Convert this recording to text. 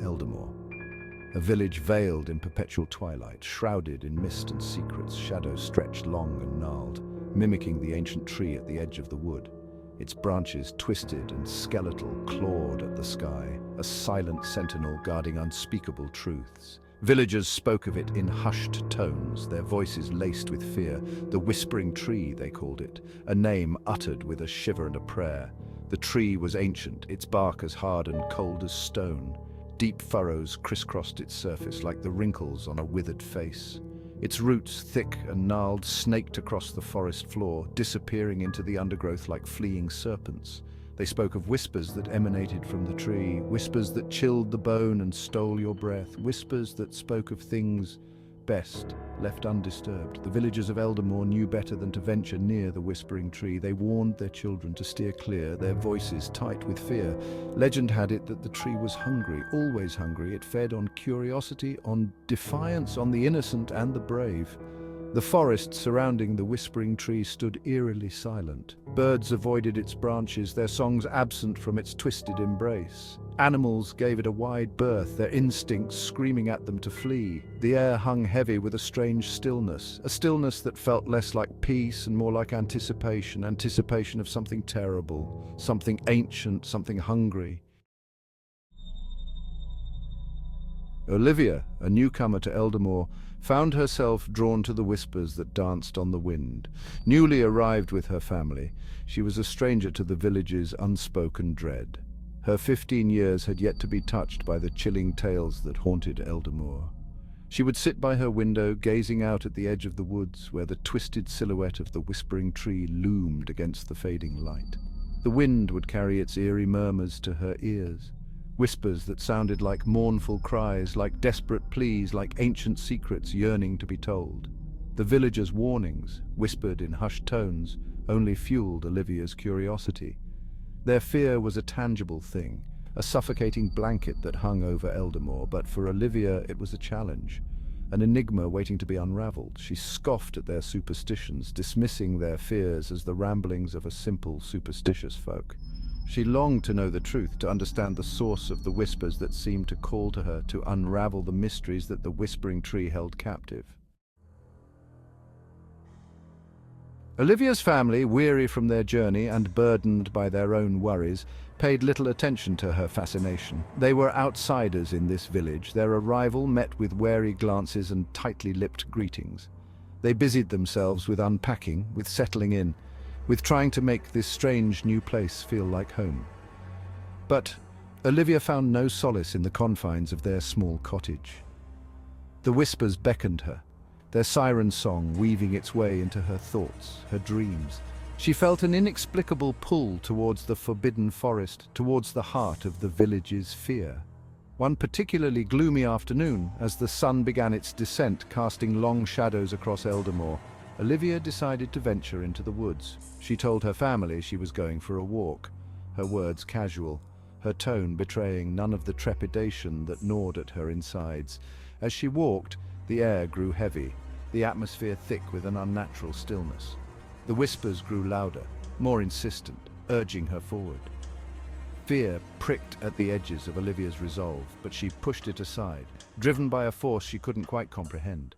Eldamore. A village veiled in perpetual twilight, shrouded in mist and secrets, shadows stretched long and gnarled, mimicking the ancient tree at the edge of the wood. Its branches twisted and skeletal clawed at the sky, a silent sentinel guarding unspeakable truths. Villagers spoke of it in hushed tones, their voices laced with fear. The Whispering Tree, they called it, a name uttered with a shiver and a prayer. The tree was ancient, its bark as hard and cold as stone. Deep furrows crisscrossed its surface like the wrinkles on a withered face. Its roots, thick and gnarled, snaked across the forest floor, disappearing into the undergrowth like fleeing serpents. They spoke of whispers that emanated from the tree, whispers that chilled the bone and stole your breath, whispers that spoke of things best left undisturbed. The villagers of Eldamore knew better than to venture near the Whispering Tree. They warned their children to steer clear, their voices tight with fear. Legend had it that the tree was hungry, always hungry. It fed on curiosity, on defiance, on the innocent and the brave. The forest surrounding the Whispering Tree stood eerily silent. Birds avoided its branches, their songs absent from its twisted embrace. Animals gave it a wide berth, their instincts screaming at them to flee. The air hung heavy with a strange stillness, a stillness that felt less like peace and more like anticipation of something terrible, something ancient, something hungry. Olivia, a newcomer to Eldamore, found herself drawn to the whispers that danced on the wind. Newly arrived with her family, she was a stranger to the village's unspoken dread. Her 15 years had yet to be touched by the chilling tales that haunted Eldamore. She would sit by her window, gazing out at the edge of the woods, where the twisted silhouette of the Whispering Tree loomed against the fading light. The wind would carry its eerie murmurs to her ears. Whispers that sounded like mournful cries, like desperate pleas, like ancient secrets yearning to be told. The villagers' warnings, whispered in hushed tones, only fueled Olivia's curiosity. Their fear was a tangible thing, a suffocating blanket that hung over Eldamore, but for Olivia it was a challenge, an enigma waiting to be unraveled. She scoffed at their superstitions, dismissing their fears as the ramblings of a simple, superstitious folk. She longed to know the truth, to understand the source of the whispers that seemed to call to her, to unravel the mysteries that the Whispering Tree held captive. Olivia's family, weary from their journey and burdened by their own worries, paid little attention to her fascination. They were outsiders in this village, their arrival met with wary glances and tightly lipped greetings. They busied themselves with unpacking, with settling in, with trying to make this strange new place feel like home. But Olivia found no solace in the confines of their small cottage. The whispers beckoned her, their siren song weaving its way into her thoughts, her dreams. She felt an inexplicable pull towards the forbidden forest, towards the heart of the village's fear. One particularly gloomy afternoon, as the sun began its descent, casting long shadows across Eldamore, Olivia decided to venture into the woods. She told her family she was going for a walk, her words casual, her tone betraying none of the trepidation that gnawed at her insides. As she walked, the air grew heavy, the atmosphere thick with an unnatural stillness. The whispers grew louder, more insistent, urging her forward. Fear pricked at the edges of Olivia's resolve, but she pushed it aside, driven by a force she couldn't quite comprehend.